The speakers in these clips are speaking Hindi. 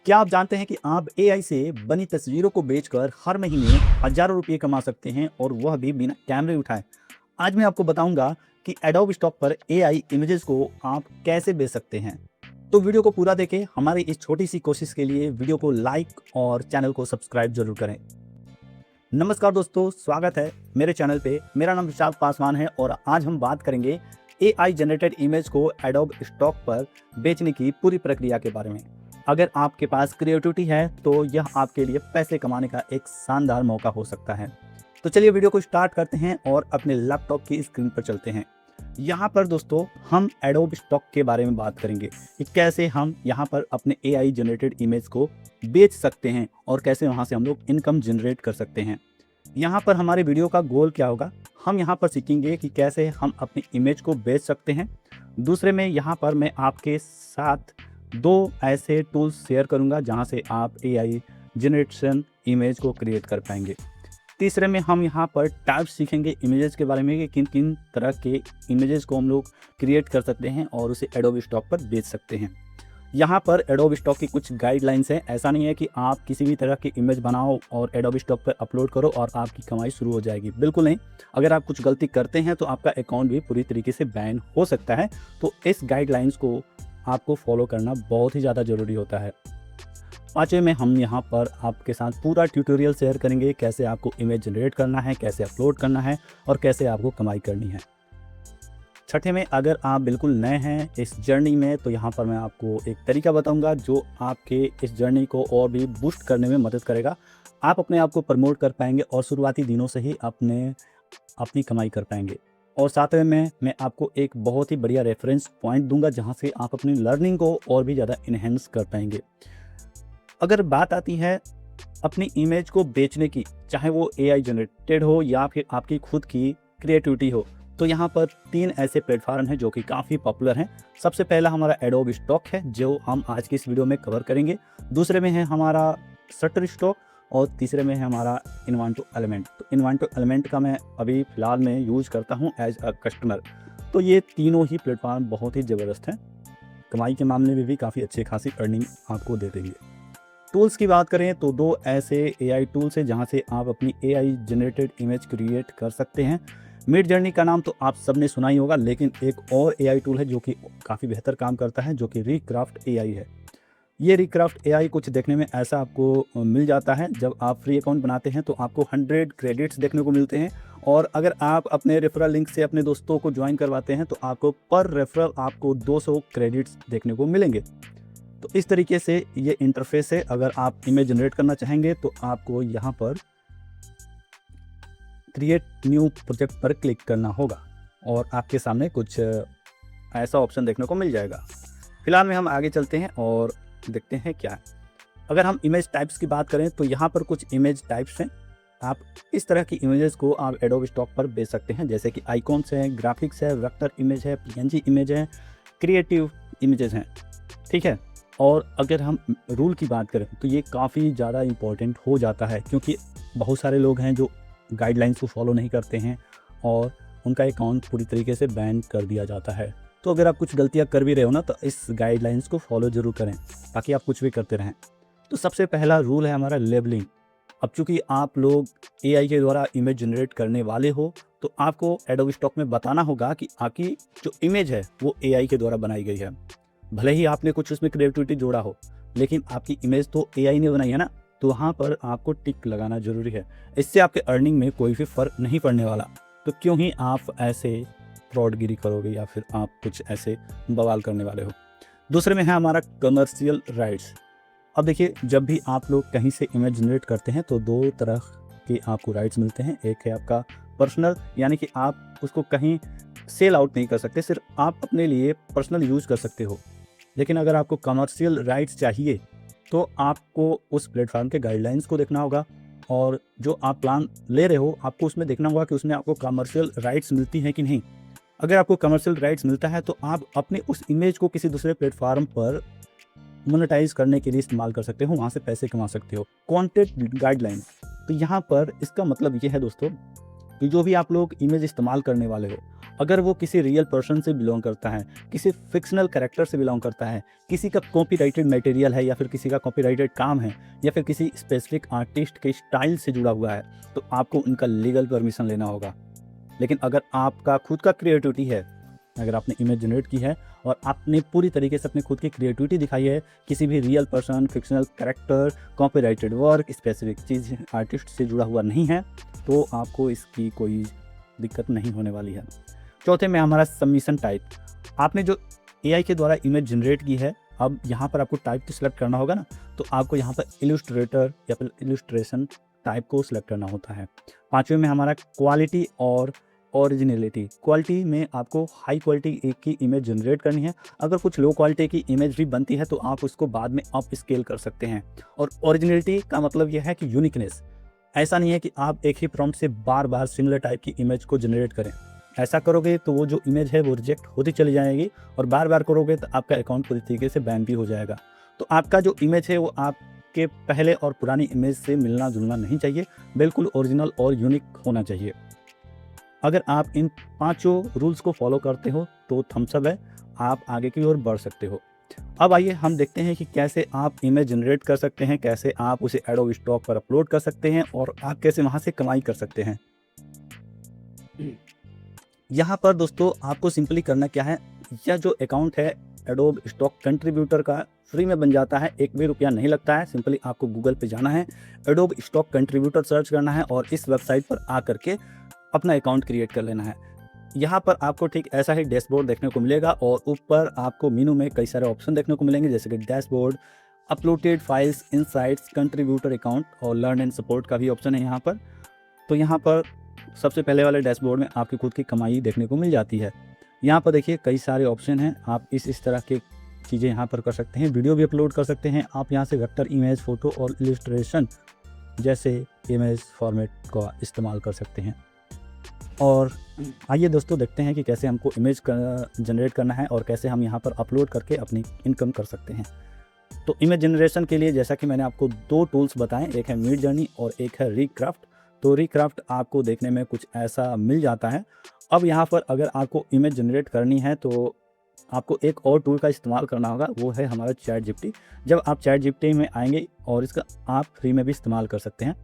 क्या आप जानते हैं कि आप एआई से बनी तस्वीरों को बेचकर हर महीने हजारों रुपये कमा सकते हैं और वह भी बिना कैमरे उठाए। आज मैं आपको बताऊंगा कि एडोब स्टॉक पर एआई इमेजेस को आप कैसे बेच सकते हैं। तो वीडियो को पूरा देखें। हमारी इस छोटी सी कोशिश के लिए वीडियो को लाइक और चैनल को सब्सक्राइब जरूर करें। नमस्कार दोस्तों, स्वागत है मेरे चैनल पे। मेरा नाम विशाल पासवान है और आज हम बात करेंगे एआई जनरेटेड इमेज को एडोब स्टॉक पर बेचने की पूरी प्रक्रिया के बारे में। अगर आपके पास क्रिएटिविटी है तो यह आपके लिए पैसे कमाने का एक शानदार मौका हो सकता है। तो चलिए वीडियो को स्टार्ट करते हैं और अपने लैपटॉप की स्क्रीन पर चलते हैं। यहाँ पर दोस्तों हम एडोब स्टॉक के बारे में बात करेंगे कि कैसे हम यहाँ पर अपने एआई जनरेटेड इमेज को बेच सकते हैं और कैसे वहाँ से हम लोग इनकम जनरेट कर सकते हैं। यहाँ पर हमारे वीडियो का गोल क्या होगा, हम यहाँ पर सीखेंगे कि कैसे हम अपनी इमेज को बेच सकते हैं। दूसरे में यहाँ पर मैं आपके साथ दो ऐसे टूल्स शेयर करूँगा जहाँ से आप एआई जनरेशन इमेज को क्रिएट कर पाएंगे। तीसरे में हम यहाँ पर टाइप्स सीखेंगे इमेजेस के बारे में कि किन किन तरह के इमेजेस को हम लोग क्रिएट कर सकते हैं और उसे एडोब स्टॉक पर बेच सकते हैं। यहाँ पर एडोब स्टॉक की कुछ गाइडलाइंस हैं। ऐसा नहीं है कि आप किसी भी तरह की इमेज बनाओ और एडोब स्टॉक पर अपलोड करो और आपकी कमाई शुरू हो जाएगी, बिल्कुल नहीं। अगर आप कुछ गलती करते हैं तो आपका अकाउंट भी पूरी तरीके से बैन हो सकता है। तो इस गाइडलाइंस को आपको फॉलो करना बहुत ही ज़्यादा ज़रूरी होता है। पाँचवें में हम यहाँ पर आपके साथ पूरा ट्यूटोरियल शेयर करेंगे, कैसे आपको इमेज जनरेट करना है, कैसे अपलोड करना है और कैसे आपको कमाई करनी है। छठे में अगर आप बिल्कुल नए हैं इस जर्नी में तो यहाँ पर मैं आपको एक तरीका बताऊंगा जो आपके इस जर्नी को और भी बूस्ट करने में मदद करेगा। आप अपने आप को प्रमोट कर पाएंगे और शुरुआती दिनों से ही अपनी कमाई कर पाएंगे। और सातवें में मैं आपको एक बहुत ही बढ़िया रेफरेंस पॉइंट दूंगा जहाँ से आप अपनी लर्निंग को और भी ज़्यादा इन्हेंस कर पाएंगे। अगर बात आती है अपनी इमेज को बेचने की, चाहे वो एआई जनरेटेड हो या फिर आपकी खुद की क्रिएटिविटी हो, तो यहाँ पर तीन ऐसे प्लेटफॉर्म हैं जो कि काफ़ी पॉपुलर हैं। सबसे पहला हमारा एडोब स्टॉक है जो हम आज की इस वीडियो में कवर करेंगे। दूसरे में है हमारा शटर स्टॉक और तीसरे में है हमारा इन्वेंटो एलिमेंट। तो इन्वेंटो एलिमेंट का मैं अभी फ़िलहाल में यूज़ करता हूँ एज अ कस्टमर। तो ये तीनों ही प्लेटफॉर्म बहुत ही ज़बरदस्त हैं, कमाई के मामले में भी काफ़ी अच्छी खासी अर्निंग आपको दे देंगे। टूल्स की बात करें तो दो ऐसे एआई टूल्स हैं जहां से आप अपनी एआई जनरेटेड इमेज क्रिएट कर सकते हैं। मिड जर्नी का नाम तो आप सबने सुना ही होगा, लेकिन एक और एआई टूल है जो कि काफ़ी बेहतर काम करता है, जो कि रिक्राफ्ट एआई है। ये रिक्राफ्ट एआई कुछ देखने में ऐसा आपको मिल जाता है। जब आप फ्री अकाउंट बनाते हैं तो आपको 100 क्रेडिट्स देखने को मिलते हैं और अगर आप अपने रेफरल लिंक से अपने दोस्तों को ज्वाइन करवाते हैं तो आपको पर रेफरल आपको 200 क्रेडिट्स देखने को मिलेंगे। तो इस तरीके से ये इंटरफेस है। अगर आप इमेज जनरेट करना चाहेंगे तो आपको यहाँ पर क्रिएट न्यू प्रोजेक्ट पर क्लिक करना होगा और आपके सामने कुछ ऐसा ऑप्शन देखने को मिल जाएगा। फिलहाल में हम आगे चलते हैं और देखते हैं क्या है। अगर हम इमेज टाइप्स की बात करें तो यहाँ पर कुछ इमेज टाइप्स हैं। आप इस तरह की इमेजेस को आप एडोब स्टॉक पर बेच सकते हैं, जैसे कि आइकॉन्स है, ग्राफिक्स है, वेक्टर इमेज है, पीएनजी इमेज है, क्रिएटिव इमेजेस हैं, ठीक है। और अगर हम रूल की बात करें तो ये काफ़ी ज़्यादा इम्पोर्टेंट हो जाता है, क्योंकि बहुत सारे लोग हैं जो गाइडलाइंस को फॉलो नहीं करते हैं और उनका अकाउंट पूरी तरीके से बैन कर दिया जाता है। तो अगर आप कुछ गलतियां कर भी रहे हो ना, तो इस गाइडलाइंस को फॉलो ज़रूर करें ताकि आप कुछ भी करते रहें। तो सबसे पहला रूल है हमारा लेबलिंग। अब चूँकि आप लोग एआई के द्वारा इमेज जनरेट करने वाले हो तो आपको एडोब स्टॉक में बताना होगा कि आपकी जो इमेज है वो एआई के द्वारा बनाई गई है। भले ही आपने कुछ उसमें क्रिएटिविटी जोड़ा हो, लेकिन आपकी इमेज तो एआई ने बनाई है ना, तो वहाँ पर आपको टिक लगाना जरूरी है। इससे आपके अर्निंग में कोई भी फर्क नहीं पड़ने वाला। तो क्यों ही आप ऐसे फ्रॉडगिरी करोगे या फिर आप कुछ ऐसे बवाल करने वाले हो। दूसरे में है हमारा कमर्शियल राइट्स। अब देखिए, जब भी आप लोग कहीं से इमेज जनरेट करते हैं तो दो तरह के आपको राइट्स मिलते हैं। एक है आपका पर्सनल, यानी कि आप उसको कहीं सेल आउट नहीं कर सकते, सिर्फ आप अपने लिए पर्सनल यूज कर सकते हो। लेकिन अगर आपको कमर्शियल राइट्स चाहिए तो आपको उस प्लेटफॉर्म के गाइडलाइंस को देखना होगा और जो आप प्लान ले रहे हो आपको उसमें देखना होगा कि उसमें आपको कमर्शियल राइट्स मिलती हैं कि नहीं। अगर आपको कमर्शियल राइट्स मिलता है तो आप अपने उस इमेज को किसी दूसरे प्लेटफॉर्म पर मोनेटाइज करने के लिए इस्तेमाल कर सकते हो, वहाँ से पैसे कमा सकते हो। कंटेंट गाइडलाइन, तो यहाँ पर इसका मतलब ये है दोस्तों कि जो भी आप लोग इमेज इस्तेमाल करने वाले हो, अगर वो किसी रियल पर्सन से बिलोंग करता है, किसी फिक्शनल कैरेक्टर से बिलोंग करता है, किसी का कॉपीराइटेड मटेरियल है या फिर किसी का कॉपीराइटेड काम है या फिर किसी स्पेसिफिक आर्टिस्ट के स्टाइल से जुड़ा हुआ है, तो आपको उनका लीगल परमिशन लेना होगा। लेकिन अगर आपका खुद का क्रिएटिविटी है, अगर आपने इमेज जनरेट की है और आपने पूरी तरीके से अपनी खुद की क्रिएटिविटी दिखाई है, किसी भी real person, fictional character, copyrighted work, specific चीज़ आर्टिस्ट से जुड़ा हुआ नहीं है, तो आपको इसकी कोई दिक्कत नहीं होने वाली है। चौथे में हमारा सबमिशन टाइप। आपने जो एआई के द्वारा इमेज जनरेट की है, अब यहाँ पर आपको टाइप तो सिलेक्ट करना होगा ना, तो आपको यहाँ पर इलस्ट्रेटर या फिर इलस्ट्रेशन टाइप को सिलेक्ट करना होता है। पाँचवें में हमारा क्वालिटी और ओरिजिनलिटी। क्वालिटी में आपको हाई क्वालिटी की इमेज जनरेट करनी है। अगर कुछ लो क्वालिटी की इमेज भी बनती है तो आप उसको बाद में अप स्केल कर सकते हैं। और ओरिजिनलिटी का मतलब यह है कि यूनिकनेस। ऐसा नहीं है कि आप एक ही प्रॉम्प्ट से बार बार सिमिलर टाइप की इमेज को जनरेट करें। ऐसा करोगे तो वो जो इमेज है वो रिजेक्ट होती चली जाएगी और बार बार करोगे तो आपका अकाउंट पूरी तरीके से बैन भी हो जाएगा। तो आपका जो इमेज है वो आपके पहले और पुरानी इमेज से मिलना जुलना नहीं चाहिए, बिल्कुल ओरिजिनल और यूनिक होना चाहिए। अगर आप इन पांचों रूल्स को फॉलो करते हो तो थम्स अप है, आप आगे की ओर बढ़ सकते हो। अब आइए हम देखते हैं कि कैसे आप इमेज जनरेट कर सकते हैं, कैसे आप उसे एडोब स्टॉक पर अपलोड कर सकते हैं और आप कैसे वहां से कमाई कर सकते हैं। यहाँ पर दोस्तों आपको सिंपली करना क्या है, यह जो अकाउंट है एडोब स्टॉक कंट्रीब्यूटर का फ्री में बन जाता है, एक भी रुपया नहीं लगता है। सिंपली आपको गूगल पे जाना है, एडोब स्टॉक कंट्रीब्यूटर सर्च करना है और इस वेबसाइट पर आकर के अपना अकाउंट क्रिएट कर लेना है। यहाँ पर आपको ठीक ऐसा ही डैशबोर्ड देखने को मिलेगा और ऊपर आपको मेनू में कई सारे ऑप्शन देखने को मिलेंगे, जैसे कि dashboard, uploaded files, insights, contributor account और लर्न एंड सपोर्ट का भी ऑप्शन है यहाँ पर। तो यहाँ पर सबसे पहले वाले डैशबोर्ड में आपकी खुद की कमाई देखने को मिल जाती है। यहाँ पर देखिए कई सारे ऑप्शन हैं, आप इस तरह के चीज़ें यहाँ पर कर सकते हैं। वीडियो भी अपलोड कर सकते हैं आप यहाँ से, वेक्टर इमेज, फोटो और इलस्ट्रेशन जैसे इमेज फॉर्मेट का इस्तेमाल कर सकते हैं। और आइए दोस्तों देखते हैं कि कैसे हमको इमेज जनरेट करना है और कैसे हम यहाँ पर अपलोड करके अपनी इनकम कर सकते हैं। तो इमेज जनरेशन के लिए जैसा कि मैंने आपको दो टूल्स बताएं, एक है मिड जर्नी और एक है रिक्राफ्ट। तो रिक्राफ्ट आपको देखने में कुछ ऐसा मिल जाता है। अब यहाँ पर अगर आपको इमेज जनरेट करनी है तो आपको एक और टूल का इस्तेमाल करना होगा, वो है हमारा चैट जीपीटी। जब आप चैट जीपीटी में आएंगे और इसका आप फ्री में भी इस्तेमाल कर सकते हैं।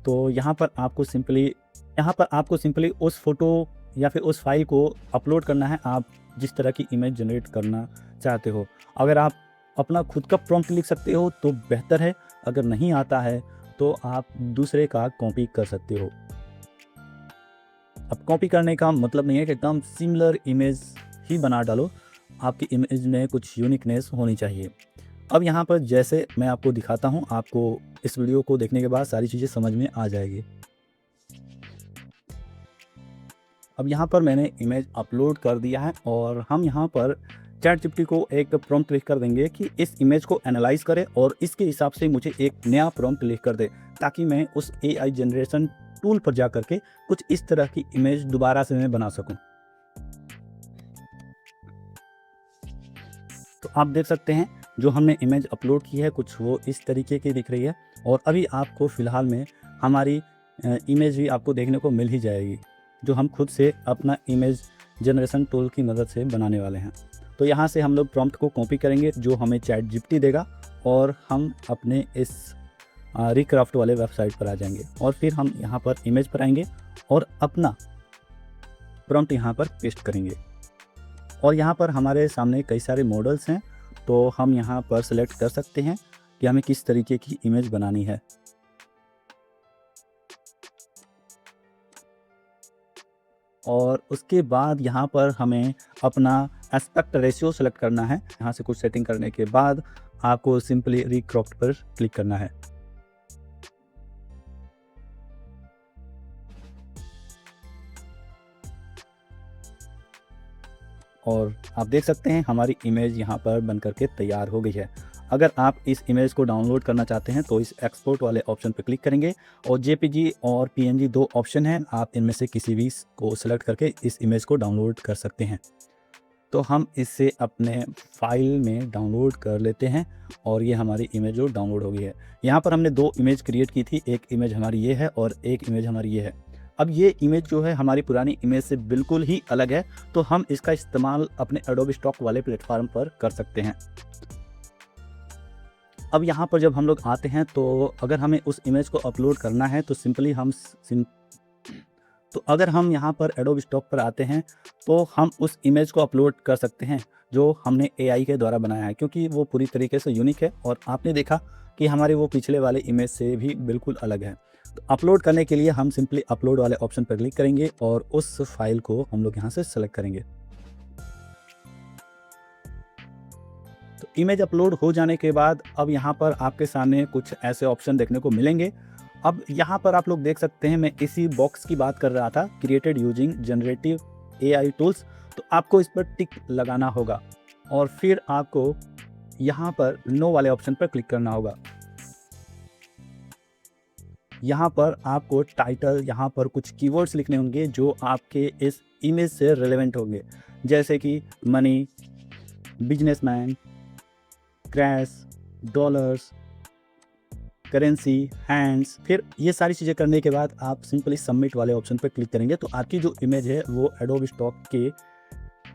तो यहाँ पर आपको सिंपली उस फोटो या फिर उस फाइल को अपलोड करना है, आप जिस तरह की इमेज जनरेट करना चाहते हो। अगर आप अपना खुद का प्रॉम्प्ट लिख सकते हो तो बेहतर है, अगर नहीं आता है तो आप दूसरे का कॉपी कर सकते हो। अब कॉपी करने का मतलब नहीं है कि एकदम सिमिलर इमेज ही बना डालो, आपकी इमेज में कुछ यूनिकनेस होनी चाहिए। अब यहाँ पर जैसे मैं आपको दिखाता हूँ, आपको इस वीडियो को देखने के बाद सारी चीज़ें समझ में आ जाएगी। अब यहाँ पर मैंने इमेज अपलोड कर दिया है और हम यहाँ पर चैट जीपीटी को एक प्रॉम्प्ट लिख कर देंगे कि इस इमेज को एनालाइज करे और इसके हिसाब से मुझे एक नया प्रॉम्प्ट लिख कर दे, ताकि मैं उस एआई जनरेशन टूल पर जा करके कुछ इस तरह की इमेज दोबारा से मैं बना सकूं। तो आप देख सकते हैं जो हमने इमेज अपलोड की है कुछ वो इस तरीके की दिख रही है और अभी आपको फ़िलहाल में हमारी इमेज भी आपको देखने को मिल ही जाएगी, जो हम खुद से अपना इमेज जनरेशन टूल की मदद से बनाने वाले हैं। तो यहाँ से हम लोग प्रॉम्प्ट को कॉपी करेंगे जो हमें चैट जीपीटी देगा और हम अपने इस रिक्राफ्ट वाले वेबसाइट पर आ जाएंगे और फिर हम यहाँ पर इमेज पर आएंगे और अपना प्रॉम्प्ट यहाँ पर पेस्ट करेंगे। और यहाँ पर हमारे सामने कई सारे मॉडल्स हैं, तो हम यहाँ पर सेलेक्ट कर सकते हैं कि हमें किस तरीके की इमेज बनानी है। और उसके बाद यहाँ पर हमें अपना एस्पेक्ट रेशियो सेलेक्ट करना है। यहाँ से कुछ सेटिंग करने के बाद आपको सिंपली रिक्रॉप पर क्लिक करना है। और आप देख सकते हैं हमारी इमेज यहाँ पर बन करके तैयार हो गई है। अगर आप इस इमेज को डाउनलोड करना चाहते हैं तो इस एक्सपोर्ट वाले ऑप्शन पर क्लिक करेंगे और जेपीजी और पीएनजी दो ऑप्शन हैं, आप इनमें से किसी भी को सिलेक्ट करके इस इमेज को डाउनलोड कर सकते हैं। तो हम इसे अपने फाइल में डाउनलोड कर लेते हैं और ये हमारी इमेज जो डाउनलोड हो गई है। यहाँ पर हमने दो इमेज क्रिएट की थी, एक इमेज हमारी ये है और एक इमेज हमारी ये है। अब ये इमेज जो है हमारी पुरानी इमेज से बिल्कुल ही अलग है, तो हम इसका इस्तेमाल अपने एडोब स्टॉक वाले प्लेटफॉर्म पर कर सकते हैं। अब यहाँ पर जब हम लोग आते हैं तो अगर हमें उस इमेज को अपलोड करना है तो अगर हम यहाँ पर एडोब स्टॉक पर आते हैं तो हम उस इमेज को अपलोड कर सकते हैं जो हमने एआई के द्वारा बनाया है, क्योंकि वो पूरी तरीके से यूनिक है और आपने देखा कि हमारे वो पिछले वाले इमेज से भी बिल्कुल अलग है। तो अपलोड करने के लिए हम सिंपली अपलोड वाले ऑप्शन पर क्लिक करेंगे और उस फाइल को हम लोग यहाँ से सेलेक्ट करेंगे। तो इमेज अपलोड हो जाने के बाद अब यहाँ पर आपके सामने कुछ ऐसे ऑप्शन देखने को मिलेंगे। अब यहाँ पर आप लोग देख सकते हैं, मैं इसी बॉक्स की बात कर रहा था, created using generative AI tools. तो आपको इस पर टिक लगाना होगा और फिर आपको यहाँ पर नो वाले ऑप्शन पर क्लिक करना होगा। यहाँ पर आपको टाइटल, यहाँ पर कुछ कीवर्ड्स लिखने होंगे जो आपके इस इमेज से रिलेवेंट होंगे, जैसे कि money, businessman, crash, dollars, currency, hands. फिर ये सारी चीज़ें करने के बाद आप सिंपली सबमिट वाले ऑप्शन पर क्लिक करेंगे तो आपकी जो इमेज है वो एडोब स्टॉक के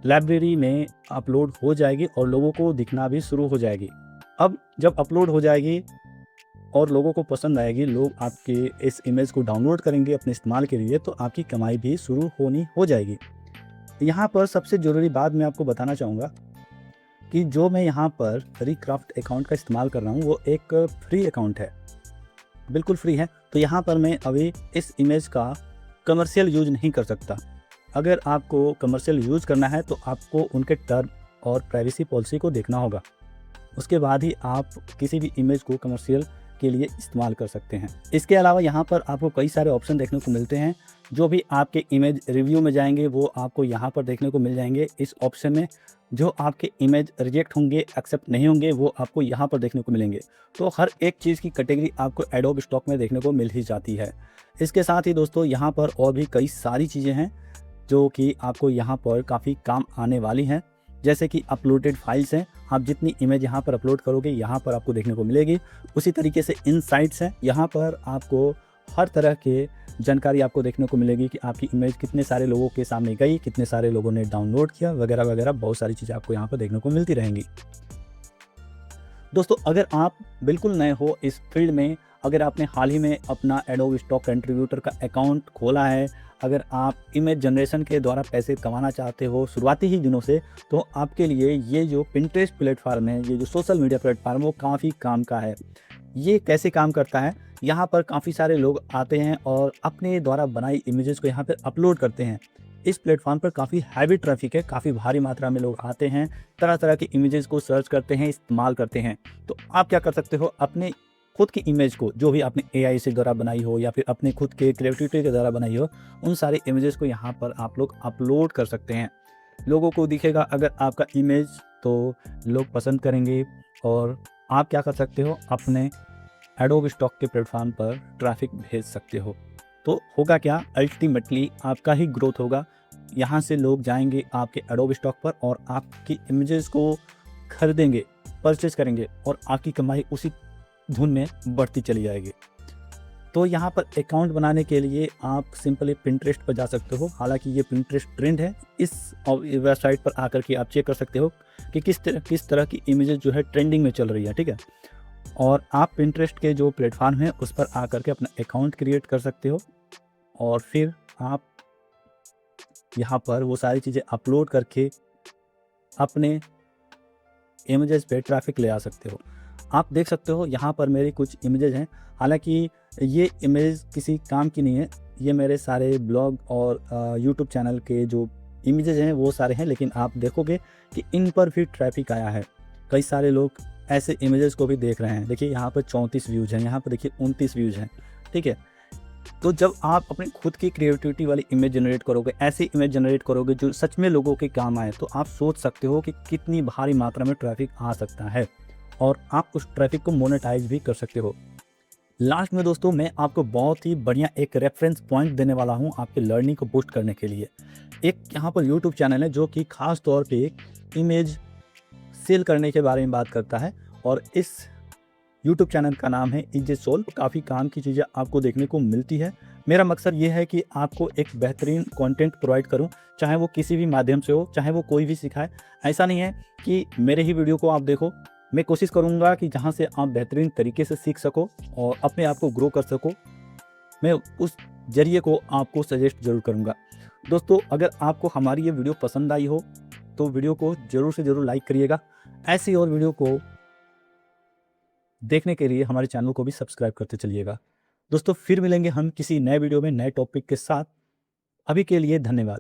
लाइब्रेरी में अपलोड हो जाएगी और लोगों को दिखना भी शुरू हो जाएगी। अब जब अपलोड हो जाएगी और लोगों को पसंद आएगी, लोग आपके इस इमेज को डाउनलोड करेंगे अपने इस्तेमाल के लिए, तो आपकी कमाई भी शुरू होनी हो जाएगी। यहाँ पर सबसे ज़रूरी बात मैं आपको बताना चाहूँगा कि जो मैं यहाँ पर रिक्राफ्ट अकाउंट का इस्तेमाल कर रहा हूँ वो एक फ्री अकाउंट है, बिल्कुल फ्री है। तो यहाँ पर मैं अभी इस इमेज का कमर्शियल यूज नहीं कर सकता। अगर आपको कमर्शियल यूज करना है तो आपको उनके टर्म और प्राइवेसी पॉलिसी को देखना होगा, उसके बाद ही आप किसी भी इमेज को कमर्शियल के लिए इस्तेमाल कर सकते हैं। इसके अलावा यहाँ पर आपको कई सारे ऑप्शन देखने को मिलते हैं। जो भी आपके इमेज रिव्यू में जाएंगे वो आपको यहाँ पर देखने को मिल जाएंगे इस ऑप्शन में। जो आपके इमेज रिजेक्ट होंगे, एक्सेप्ट नहीं होंगे, वो आपको यहाँ पर देखने को मिलेंगे। तो हर एक चीज़ की कैटेगरी आपको एडोब स्टॉक में देखने को मिल ही जाती है। इसके साथ ही दोस्तों यहाँ पर और भी कई सारी चीज़ें हैं जो कि आपको यहाँ पर काफ़ी काम आने वाली हैं, जैसे कि अपलोडेड फाइल्स हैं। आप जितनी इमेज यहाँ पर अपलोड करोगे यहाँ पर आपको देखने को मिलेगी। उसी तरीके से इनसाइट्स हैं, यहाँ पर आपको हर तरह के जानकारी आपको देखने को मिलेगी कि आपकी इमेज कितने सारे लोगों के सामने गई, कितने सारे लोगों ने डाउनलोड किया, वगैरह वगैरह बहुत सारी चीज़ें आपको यहाँ पर देखने को मिलती रहेंगी। दोस्तों अगर आप बिल्कुल नए हो इस फील्ड में, अगर आपने हाल ही में अपना एडोब स्टॉक कंट्रीब्यूटर का अकाउंट खोला है, अगर आप इमेज जनरेशन के द्वारा पैसे कमाना चाहते हो शुरुआती ही दिनों से, तो आपके लिए ये जो पिंटरेस्ट प्लेटफार्म है, ये जो सोशल मीडिया प्लेटफार्म, वो काफ़ी काम का है। ये कैसे काम करता है, यहाँ पर काफ़ी सारे लोग आते हैं और अपने द्वारा बनाई इमेजेस को यहाँ पर अपलोड करते हैं। इस प्लेटफॉर्म पर काफ़ी हैवी ट्रैफिक है, काफ़ी भारी मात्रा में लोग आते हैं, तरह तरह की इमेजेस को सर्च करते हैं, इस्तेमाल करते हैं। तो आप क्या कर सकते हो, अपने खुद की इमेज को जो भी आपने एआई से द्वारा बनाई हो या फिर अपने खुद के क्रिएटिविटी के द्वारा बनाई हो, उन सारे इमेजेस को यहाँ पर आप लोग अपलोड कर सकते हैं। लोगों को दिखेगा अगर आपका इमेज, तो लोग पसंद करेंगे और आप क्या कर सकते हो, अपने एडोब स्टॉक के प्लेटफॉर्म पर ट्रैफिक भेज सकते हो। तो होगा क्या, अल्टीमेटली आपका ही ग्रोथ होगा। यहाँ से लोग जाएंगे आपके एडोब स्टॉक पर और आपकी इमेजेस को खरीदेंगे, परचेज करेंगे और आपकी कमाई उसी धुन में बढ़ती चली जाएगी। तो यहाँ पर अकाउंट बनाने के लिए आप सिंपली पिंटरेस्ट पर जा सकते हो। हालांकि ये पिंटरेस्ट ट्रेंड है, इस वेबसाइट पर आकर के आप चेक कर सकते हो कि किस तरह की इमेजेस जो है ट्रेंडिंग में चल रही है, ठीक है। और आप पिंटरेस्ट के जो प्लेटफॉर्म है उस पर आकर के अपना अकाउंट क्रिएट कर सकते हो और फिर आप यहाँ पर वो सारी चीज़ें अपलोड करके अपने इमेजेस पे ट्रैफिक ले आ सकते हो। आप देख सकते हो यहाँ पर मेरी कुछ इमेजेस हैं। हालांकि ये इमेज किसी काम की नहीं है, ये मेरे सारे ब्लॉग और यूट्यूब चैनल के जो इमेजेस हैं वो सारे हैं, लेकिन आप देखोगे कि इन पर भी ट्रैफिक आया है। कई सारे लोग ऐसे इमेजेस को भी देख रहे हैं। देखिए यहाँ पर 34 व्यूज़ हैं, यहाँ पर देखिए 29 व्यूज़ हैं, ठीक है। तो जब आप अपने खुद की क्रिएटिविटी वाली इमेज जनरेट करोगे, ऐसी इमेज जनरेट करोगे जो सच में लोगों के काम आए, तो आप सोच सकते हो कि कितनी भारी मात्रा में ट्रैफिक आ सकता है और आप उस ट्रैफिक को मोनेटाइज भी कर सकते हो। लास्ट में दोस्तों मैं आपको बहुत ही बढ़िया एक रेफरेंस पॉइंट देने वाला हूँ आपके लर्निंग को बूस्ट करने के लिए। एक यहाँ पर यूट्यूब चैनल है जो कि खास तौर पे इमेज सेल करने के बारे में बात करता है और इस यूट्यूब चैनल का नाम है इजे सोल। काफ़ी काम की चीज़ें आपको देखने को मिलती है। मेरा मकसद ये है कि आपको एक बेहतरीन कंटेंट प्रोवाइड करूं, चाहे वो किसी भी माध्यम से हो, चाहे वो कोई भी सिखाए। ऐसा नहीं है कि मेरे ही वीडियो को आप देखो, मैं कोशिश करूंगा कि जहां से आप बेहतरीन तरीके से सीख सको और अपने आप को ग्रो कर सको, मैं उस जरिए को आपको सजेस्ट ज़रूर करूंगा। दोस्तों, अगर आपको हमारी ये वीडियो पसंद आई हो तो वीडियो को ज़रूर से ज़रूर लाइक करिएगा। ऐसी और वीडियो को देखने के लिए हमारे चैनल को भी सब्सक्राइब करते चलिएगा। दोस्तों, फिर मिलेंगे हम किसी नए वीडियो में नए टॉपिक के साथ। अभी के लिए धन्यवाद।